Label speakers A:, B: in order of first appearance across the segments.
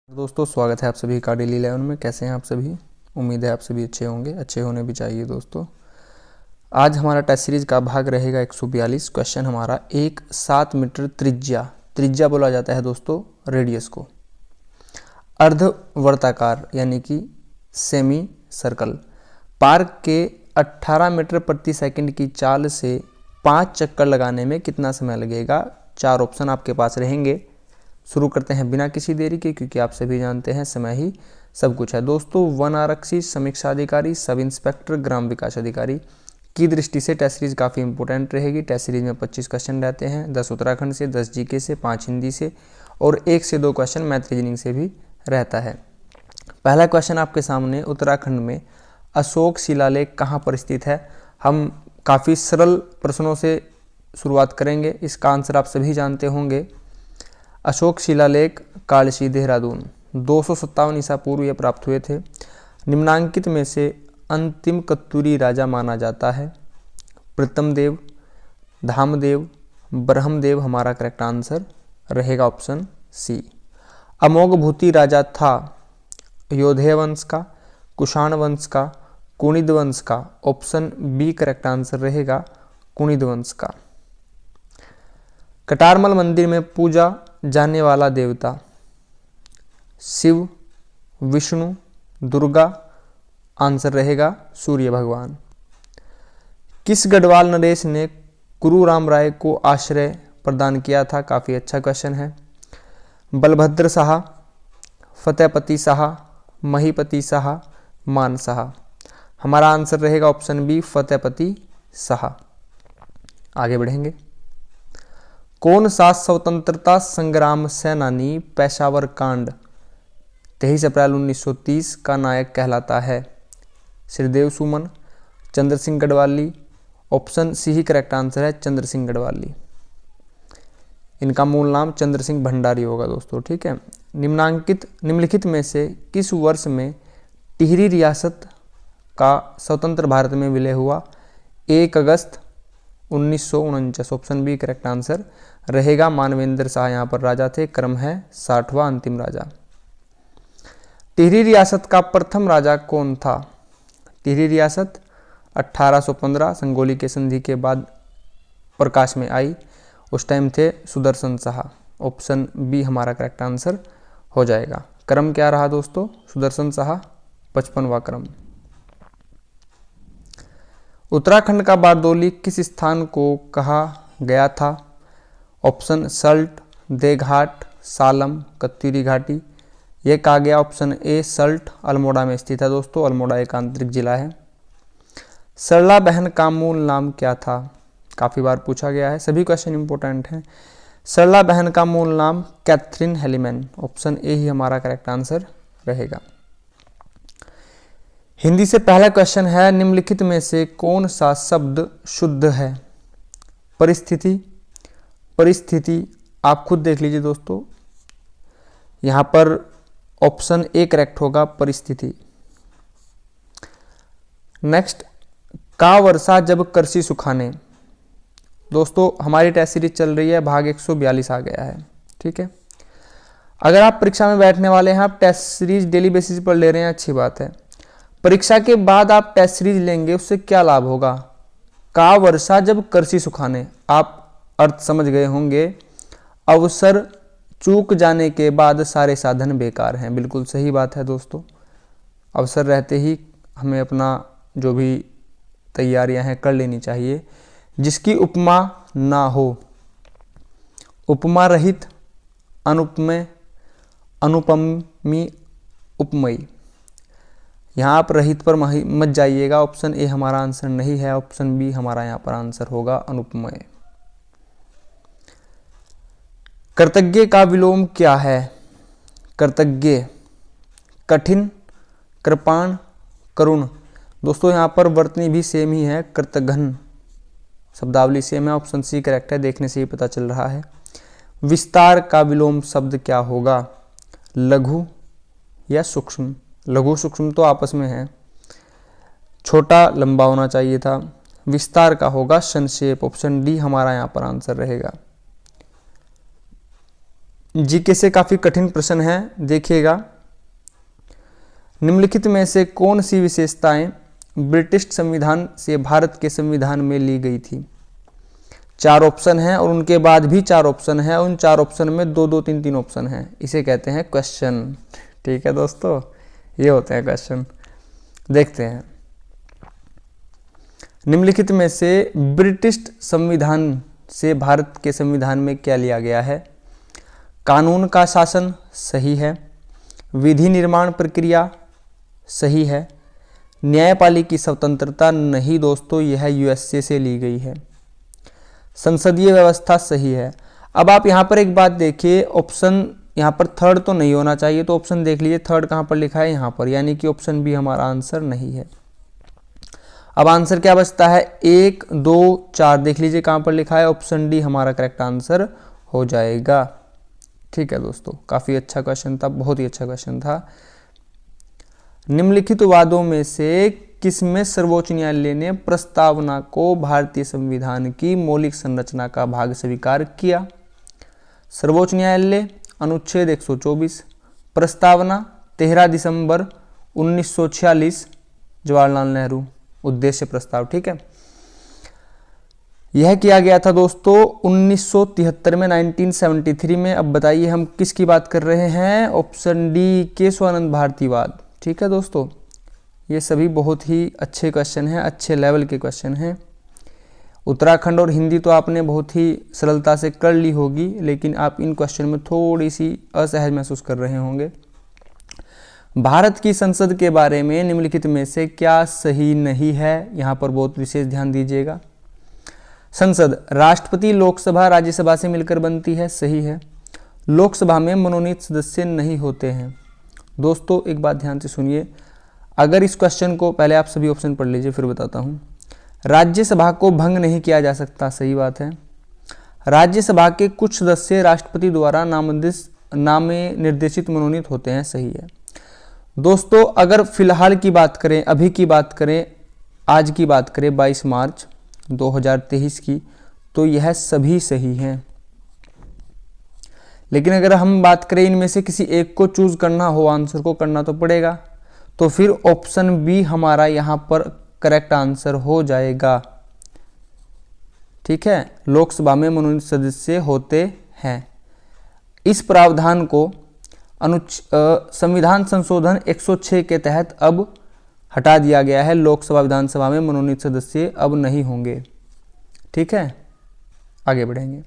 A: दोस्तों स्वागत है आप सभी का डेली 11 में। कैसे हैं आप सभी? उम्मीद है आप सभी अच्छे होंगे, अच्छे होने भी चाहिए दोस्तों। आज हमारा टेस्ट सीरीज का भाग रहेगा 142। क्वेश्चन हमारा 7 मीटर त्रिज्या बोला जाता है दोस्तों रेडियस को। अर्धवर्ताकार यानी कि सेमी सर्कल पार्क के 18 मीटर प्रति सेकंड की चाल से 5 चक्कर लगाने में कितना समय लगेगा? 4 ऑप्शन आपके पास रहेंगे। शुरू करते हैं बिना किसी देरी के, क्योंकि आप सभी जानते हैं समय ही सब कुछ है दोस्तों। वन आरक्षी, समीक्षा अधिकारी, सब इंस्पेक्टर, ग्राम विकास अधिकारी की दृष्टि से टेस्ट सीरीज काफ़ी इंपॉर्टेंट रहेगी। टेस्ट सीरीज में 25 क्वेश्चन रहते हैं, 10 उत्तराखंड से, 10 जीके से, 5 हिंदी से और 1 से 2 क्वेश्चन मैथ रीजनिंग से भी रहता है। पहला क्वेश्चन आपके सामने, उत्तराखंड में अशोक शिलालेख कहाँ पर स्थित है? हम काफ़ी सरल प्रश्नों से शुरुआत करेंगे। इसका आंसर आप सभी जानते होंगे। अशोक शिलालेख कालसी देहरादून 257 ईसा पूर्व ये प्राप्त हुए थे। निम्नांकित में से अंतिम कत्तूरी राजा माना जाता है? प्रथमदेव, धामदेव, ब्रह्मदेव हमारा करेक्ट आंसर रहेगा ऑप्शन सी। अमोघ भूति राजा था योधेय वंश का, कुषाण वंश का, कुणिद वंश का? ऑप्शन बी करेक्ट आंसर रहेगा कुणिद वंश का। कटारमल मंदिर में पूजा जाने वाला देवता? शिव, विष्णु, दुर्गा? आंसर रहेगा सूर्य भगवान। किस गढ़वाल नरेश ने गुरु राम राय को आश्रय प्रदान किया था? काफ़ी अच्छा क्वेश्चन है। बलभद्र शाह, फतेहपति शाह, महीपति शाह, मान शाह? हमारा आंसर रहेगा ऑप्शन बी फतेहपति शाह। आगे बढ़ेंगे। कौन सा स्वतंत्रता संग्राम सेनानी पेशावर कांड 23 अप्रैल 1930 का नायक कहलाता है? श्रीदेव सुमन, चंद्र सिंह गढ़वाली? ऑप्शन सी ही करेक्ट आंसर है चंद्र सिंह गढ़वाली। इनका मूल नाम चंद्र सिंह भंडारी होगा दोस्तों, ठीक है। निम्नलिखित में से किस वर्ष में टिहरी रियासत का स्वतंत्र भारत में विलय हुआ? 1 अगस्त 1949। ऑप्शन बी करेक्ट आंसर रहेगा। मानवेंद्र शाह यहाँ पर राजा थे। क्रम है 60वां अंतिम राजा। टिहरी रियासत का प्रथम राजा कौन था? टिहरी रियासत 1815 संगोली के संधि के बाद प्रकाश में आई। उस टाइम थे सुदर्शन शाह। ऑप्शन बी हमारा करेक्ट आंसर हो जाएगा। क्रम क्या रहा दोस्तों? सुदर्शन शाह 55वां क्रम। उत्तराखंड का बारदोली किस स्थान को कहा गया था? ऑप्शन सल्ट, देघाट, सालम, कत्यूरी घाटी? यह कहा गया ऑप्शन ए सल्ट, अल्मोड़ा में स्थित है दोस्तों। अल्मोड़ा एक आंतरिक जिला है। सरला बहन का मूल नाम क्या था? काफ़ी बार पूछा गया है, सभी क्वेश्चन इंपॉर्टेंट हैं। सरला बहन का मूल नाम कैथरीन हेलीमैन। ऑप्शन ए ही हमारा करेक्ट आंसर रहेगा। हिंदी से पहला क्वेश्चन है, निम्नलिखित में से कौन सा शब्द शुद्ध है? परिस्थिति आप खुद देख लीजिए दोस्तों। यहां पर ऑप्शन ए करेक्ट होगा परिस्थिति। नेक्स्ट, का वर्षा जब करसी सुखाने? दोस्तों हमारी टेस्ट सीरीज चल रही है, भाग 142 आ गया है, ठीक है। अगर आप परीक्षा में बैठने वाले हैं, आप टेस्ट सीरीज डेली बेसिस पर ले रहे हैं, अच्छी बात है। परीक्षा के बाद आप टेस्ट सीरीज लेंगे, उससे क्या लाभ होगा? का वर्षा जब करसी सुखाने, आप अर्थ समझ गए होंगे। अवसर चूक जाने के बाद सारे साधन बेकार हैं। बिल्कुल सही बात है दोस्तों। अवसर रहते ही हमें अपना जो भी तैयारियां हैं कर लेनी चाहिए। जिसकी उपमा ना हो, उपमा रहित, अनुपमेय, अनुपमी, उपमयी। यहाँ आप रहित पर मत जाइएगा। ऑप्शन ए हमारा आंसर नहीं है। ऑप्शन बी हमारा यहाँ पर आंसर होगा अनुपमेय। कृतज्ञ का विलोम क्या है? कृतज्ञ, कठिन, कृपाण, करुण? दोस्तों यहाँ पर वर्तनी भी सेम ही है, कृतघ्न शब्दावली सेम है। ऑप्शन सी करेक्ट है, देखने से ही पता चल रहा है। विस्तार का विलोम शब्द क्या होगा? लघु या सूक्ष्म? लघु सूक्ष्म तो आपस में है, छोटा लंबा होना चाहिए था। विस्तार का होगा संक्षेप। ऑप्शन डी हमारा यहाँ पर आंसर रहेगा। जीके से काफी कठिन प्रश्न है, देखिएगा। निम्नलिखित में से कौन सी विशेषताएं ब्रिटिश संविधान से भारत के संविधान में ली गई थी? 4 ऑप्शन हैं और उनके बाद भी 4 ऑप्शन हैं। उन 4 ऑप्शन में 2-2, 3-3 ऑप्शन हैं। इसे कहते हैं क्वेश्चन। ठीक है दोस्तों, ये होते हैं क्वेश्चन। देखते हैं, निम्नलिखित में से ब्रिटिश संविधान से भारत के संविधान में क्या लिया गया है? कानून का शासन, सही है। विधि निर्माण प्रक्रिया, सही है। न्यायपालिकी स्वतंत्रता, नहीं दोस्तों, यह यूएसए से ली गई है। संसदीय व्यवस्था, सही है। अब आप यहाँ पर एक बात देखिए, ऑप्शन यहाँ पर थर्ड तो नहीं होना चाहिए, तो ऑप्शन देख लीजिए थर्ड कहाँ पर लिखा है, यहाँ पर, यानी कि ऑप्शन बी हमारा आंसर नहीं है। अब आंसर क्या बचता है? 1, 2, 4 देख लीजिए कहाँ पर लिखा है, ऑप्शन डी हमारा करेक्ट आंसर हो जाएगा। ठीक है दोस्तों, काफी अच्छा क्वेश्चन था, बहुत ही अच्छा क्वेश्चन था। निम्नलिखित वादों में से किसमें सर्वोच्च न्यायालय ने प्रस्तावना को भारतीय संविधान की मौलिक संरचना का भाग स्वीकार किया? सर्वोच्च न्यायालय, अनुच्छेद 124। प्रस्तावना 13 दिसंबर 1946, जवाहरलाल नेहरू, उद्देश्य प्रस्ताव। ठीक है, यह किया गया था दोस्तों 1973 में, 1973 में। अब बताइए हम किसकी बात कर रहे हैं? ऑप्शन डी, केशवानंद भारतीवाद। ठीक है दोस्तों, ये सभी बहुत ही अच्छे क्वेश्चन हैं, अच्छे लेवल के क्वेश्चन हैं। उत्तराखंड और हिंदी तो आपने बहुत ही सरलता से कर ली होगी, लेकिन आप इन क्वेश्चन में थोड़ी सी असहज महसूस कर रहे होंगे। भारत की संसद के बारे में निम्नलिखित में से क्या सही नहीं है? यहाँ पर बहुत विशेष ध्यान दीजिएगा। संसद राष्ट्रपति, लोकसभा, राज्यसभा से मिलकर बनती है, सही है। लोकसभा में मनोनीत सदस्य नहीं होते हैं। दोस्तों एक बात ध्यान से सुनिए, अगर इस क्वेश्चन को पहले आप सभी ऑप्शन पढ़ लीजिए फिर बताता हूँ। राज्यसभा को भंग नहीं किया जा सकता, सही बात है। राज्यसभा के कुछ सदस्य राष्ट्रपति द्वारा नामे निर्देशित मनोनीत होते हैं, सही है। दोस्तों अगर फिलहाल की बात करें, अभी की बात करें, आज की बात करें 22 मार्च 2023 की, तो यह सभी सही हैं। लेकिन अगर हम बात करें इनमें से किसी एक को चूज करना हो, आंसर को करना तो पड़ेगा, तो फिर ऑप्शन बी हमारा यहाँ पर करेक्ट आंसर हो जाएगा। ठीक है, लोकसभा में मनोनीत सदस्य होते हैं। इस प्रावधान को संविधान संशोधन 106 के तहत अब हटा दिया गया है। लोकसभा विधानसभा में मनोनीत सदस्य अब नहीं होंगे। ठीक है, आगे बढ़ेंगे।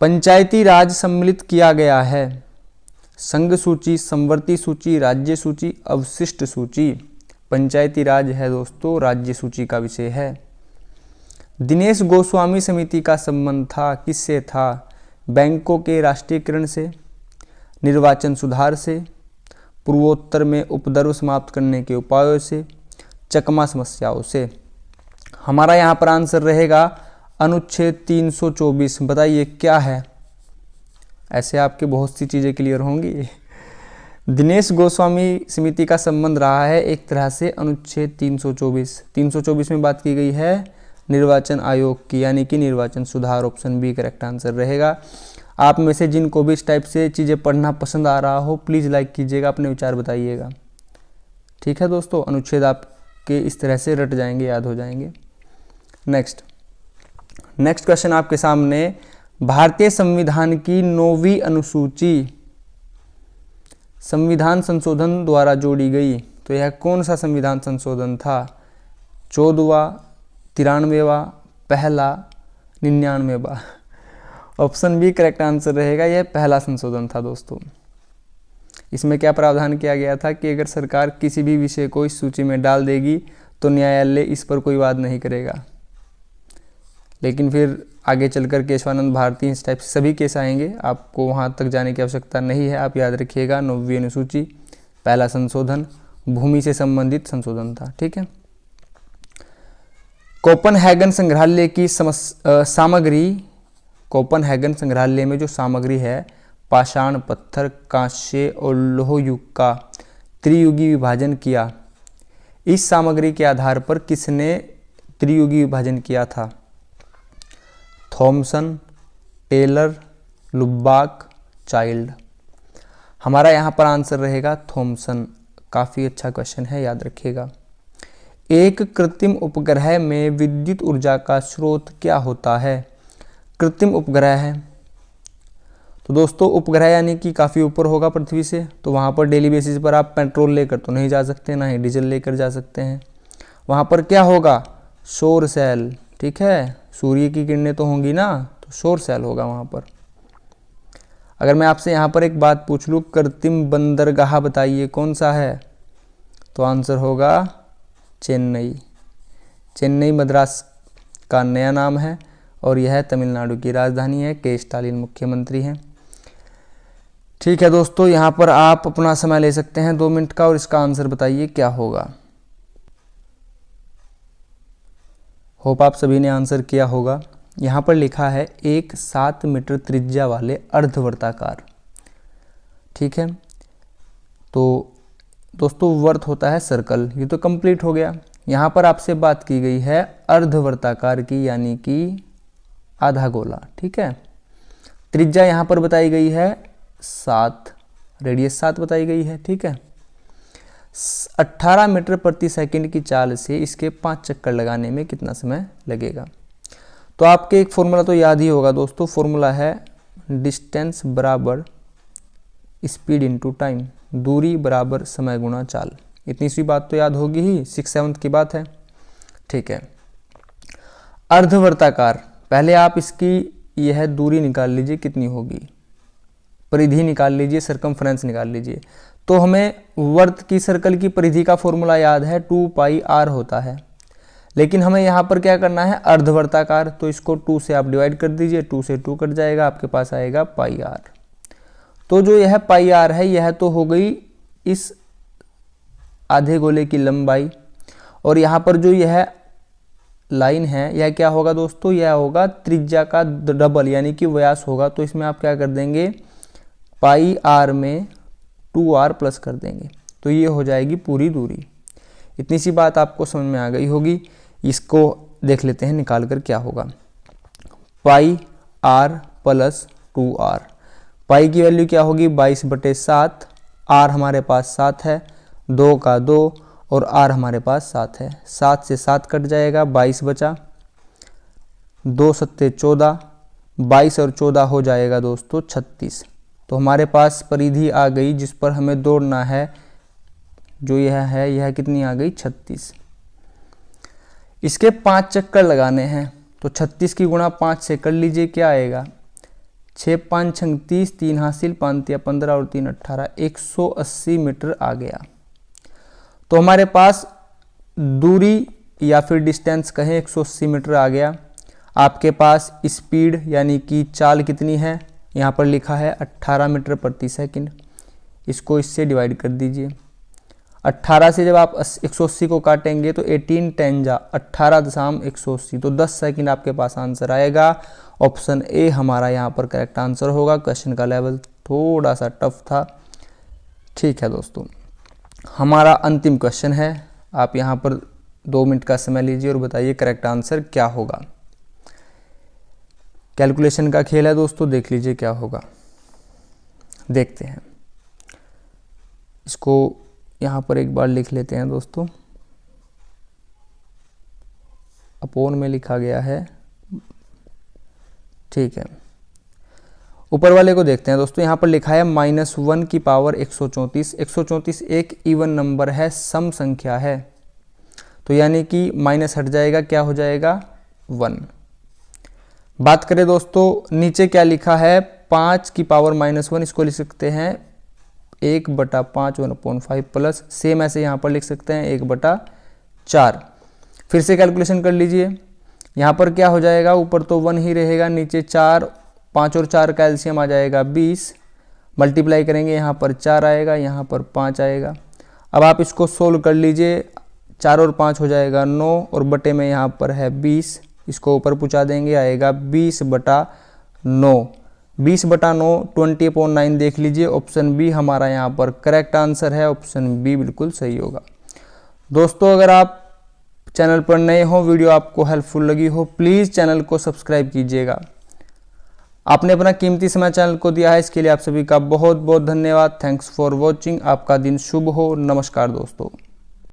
A: पंचायती राज सम्मिलित किया गया है। संघ सूची, समवर्ती सूची, राज्य सूची, अवशिष्ट सूची। पंचायती राज है दोस्तों, राज्य सूची का विषय है। दिनेश गोस्वामी समिति का संबंध था, किससे था? बैंकों के राष्ट्रीयकरण से, निर्वाचन सुधार से, पूर्वोत्तर में उपद्रव समाप्त करने के उपायों से, चकमा समस्याओं से। हमारा यहाँ पर आंसर रहेगा अनुच्छेद 324। बताइए क्या है? ऐसे आपके बहुत सी चीज़ें क्लियर होंगी। दिनेश गोस्वामी समिति का संबंध रहा है एक तरह से अनुच्छेद 324। 324 में बात की गई है निर्वाचन आयोग की, यानी कि निर्वाचन सुधार। ऑप्शन बी करेक्ट आंसर रहेगा। आप में से जिनको भी इस टाइप से चीज़ें पढ़ना पसंद आ रहा हो प्लीज़ लाइक कीजिएगा, अपने विचार बताइएगा। ठीक है दोस्तों, अनुच्छेद आपके इस तरह से रट जाएंगे, याद हो जाएंगे। नेक्स्ट क्वेश्चन आपके सामने, भारतीय संविधान की 9वीं अनुसूची संविधान संशोधन द्वारा जोड़ी गई, तो यह कौन सा संविधान संशोधन था? 14वां, 93वां, पहला, 99वां? ऑप्शन बी करेक्ट आंसर रहेगा, यह पहला संशोधन था दोस्तों। इसमें क्या प्रावधान किया गया था कि अगर सरकार किसी भी विषय को इस सूची में डाल देगी तो न्यायालय इस पर कोई वाद नहीं करेगा। लेकिन फिर आगे चलकर केशवानंद भारती इस टाइप से सभी केस आएंगे, आपको वहाँ तक जाने की आवश्यकता नहीं है। आप याद रखिएगा 9वीं अनुसूची पहला संशोधन भूमि से संबंधित संशोधन था। ठीक है, कोपनहेगन संग्रहालय की सामग्री, कोपनहेगन संग्रहालय में जो सामग्री है पाषाण, पत्थर, कांस्य और लौह युग का त्रियुगी विभाजन किया। इस सामग्री के आधार पर किसने त्रियुगी विभाजन किया था? Thomson, Taylor, Lubbock, Childe. हमारा यहाँ पर आंसर रहेगा थॉमसन। काफ़ी अच्छा क्वेश्चन है, याद रखिएगा। एक कृत्रिम उपग्रह में विद्युत ऊर्जा का स्रोत क्या होता है? कृत्रिम उपग्रह है तो दोस्तों उपग्रह यानी कि काफ़ी ऊपर होगा पृथ्वी से, तो वहाँ पर डेली बेसिस पर आप पेट्रोल लेकर तो नहीं जा सकते, ना ही डीजल लेकर जा सकते हैं। वहाँ पर क्या होगा? सौर सेल। ठीक है, सूर्य की किरणें तो होंगी ना, तो सौर सेल होगा वहाँ पर। अगर मैं आपसे यहाँ पर एक बात पूछ लूँ, कृत्रिम बंदरगाह बताइए कौन सा है, तो आंसर होगा चेन्नई। चेन्नई मद्रास का नया नाम है और यह तमिलनाडु की राजधानी है। के स्टालिन मुख्यमंत्री हैं। ठीक है दोस्तों, यहाँ पर आप अपना समय ले सकते हैं 2 मिनट का और इसका आंसर बताइए क्या होगा। होप आप सभी ने आंसर किया होगा। यहाँ पर लिखा है एक 7 मीटर त्रिज्या वाले अर्धवर्ताकार। ठीक है, तो दोस्तों वर्त होता है सर्कल, ये तो कंप्लीट हो गया। यहाँ पर आपसे बात की गई है अर्धवर्ताकार की, यानी कि आधा गोला। ठीक है, त्रिज्या यहाँ पर बताई गई है 7, रेडियस 7 बताई गई है। ठीक है, 18 मीटर प्रति सेकंड की चाल से इसके 5 चक्कर लगाने में कितना समय लगेगा? तो आपके एक फॉर्मूला तो याद ही होगा दोस्तों, फॉर्मूला है डिस्टेंस बराबर स्पीड इनटू टाइम, दूरी बराबर समय गुणा चाल। इतनी सी बात तो याद होगी ही, 6-7 की बात है। ठीक है, अर्धवर्ताकार, पहले आप इसकी यह दूरी निकाल लीजिए कितनी होगी, परिधि निकाल लीजिए, सरकमफ्रेंस निकाल लीजिए। तो हमें वर्त की सर्कल की परिधि का फॉर्मूला याद है 2πr होता है, लेकिन हमें यहाँ पर क्या करना है अर्धवर्ताकार, तो इसको 2 से आप डिवाइड कर दीजिए, 2 से 2 कट जाएगा, आपके पास आएगा πr। तो जो यह πr है यह तो हो गई इस आधे गोले की लंबाई, और यहाँ पर जो यह लाइन है यह क्या होगा दोस्तों, यह होगा त्रिज्या का डबल यानी कि व्यास होगा। तो इसमें आप क्या कर देंगे, πr में 2r प्लस कर देंगे, तो ये हो जाएगी पूरी दूरी। इतनी सी बात आपको समझ में आ गई होगी। इसको देख लेते हैं निकाल कर क्या होगा। πr प्लस 2r, पाई की वैल्यू क्या होगी 22/7, r हमारे पास 7 है, 2 का 2 और r हमारे पास 7 है, 7 से 7 कट जाएगा, 22 बचा, 2 सत्ते 14, 22 और 14 हो जाएगा दोस्तों 36। तो हमारे पास परिधि आ गई जिस पर हमें दौड़ना है, जो यह है यह कितनी आ गई 36। इसके 5 चक्कर लगाने हैं, तो 36 की गुणा 5 से कर लीजिए, क्या आएगा 6 5 6 30, 3 हासिल, 5 15 और 3 18, 180 मीटर आ गया। तो हमारे पास दूरी या फिर डिस्टेंस कहें 180 मीटर आ गया। आपके पास स्पीड यानी कि चाल कितनी है, यहाँ पर लिखा है 18 मीटर प्रति सेकंड, इसको इससे डिवाइड कर दीजिए। 18 से जब आप 180 को काटेंगे तो 18 10 जा 18.180, तो 10 सेकंड आपके पास आंसर आएगा। ऑप्शन ए हमारा यहाँ पर करेक्ट आंसर होगा। क्वेश्चन का लेवल थोड़ा सा टफ था। ठीक है दोस्तों, हमारा अंतिम क्वेश्चन है। आप यहाँ पर 2 मिनट का समय लीजिए और बताइए करेक्ट आंसर क्या होगा। कैलकुलेशन का खेल है दोस्तों, देख लीजिए क्या होगा। देखते हैं, इसको यहाँ पर एक बार लिख लेते हैं दोस्तों। अपोन में लिखा गया है, ठीक है। ऊपर वाले को देखते हैं दोस्तों, यहाँ पर लिखा है -1 की पावर 134। 134 एक इवन नंबर है, सम संख्या है, तो यानी कि माइनस हट जाएगा, क्या हो जाएगा 1। बात करें दोस्तों नीचे क्या लिखा है, 5 की पावर -1, इसको लिख सकते हैं 1/5 1/5 प्लस, सेम ऐसे यहाँ पर लिख सकते हैं 1/4। फिर से कैलकुलेशन कर लीजिए, यहाँ पर क्या हो जाएगा, ऊपर तो 1 ही रहेगा, नीचे 4, 5 और 4 का एलसीएम आ जाएगा 20, मल्टीप्लाई करेंगे यहाँ पर 4 आएगा, यहाँ पर 5 आएगा। अब आप इसको सोल्व कर लीजिए, 4 और 5 हो जाएगा 9 और बटे में यहाँ पर है 20, इसको ऊपर पहुँचा देंगे, आएगा 20/9। 20/9 20/9 देख लीजिए। ऑप्शन बी हमारा यहाँ पर करेक्ट आंसर है, ऑप्शन बी बिल्कुल सही होगा। दोस्तों अगर आप चैनल पर नए हो, वीडियो आपको हेल्पफुल लगी हो, प्लीज़ चैनल को सब्सक्राइब कीजिएगा। आपने अपना कीमती समय चैनल को दिया है, इसके लिए आप सभी का बहुत बहुत धन्यवाद। Thanks for watching. आपका दिन शुभ हो। नमस्कार दोस्तों।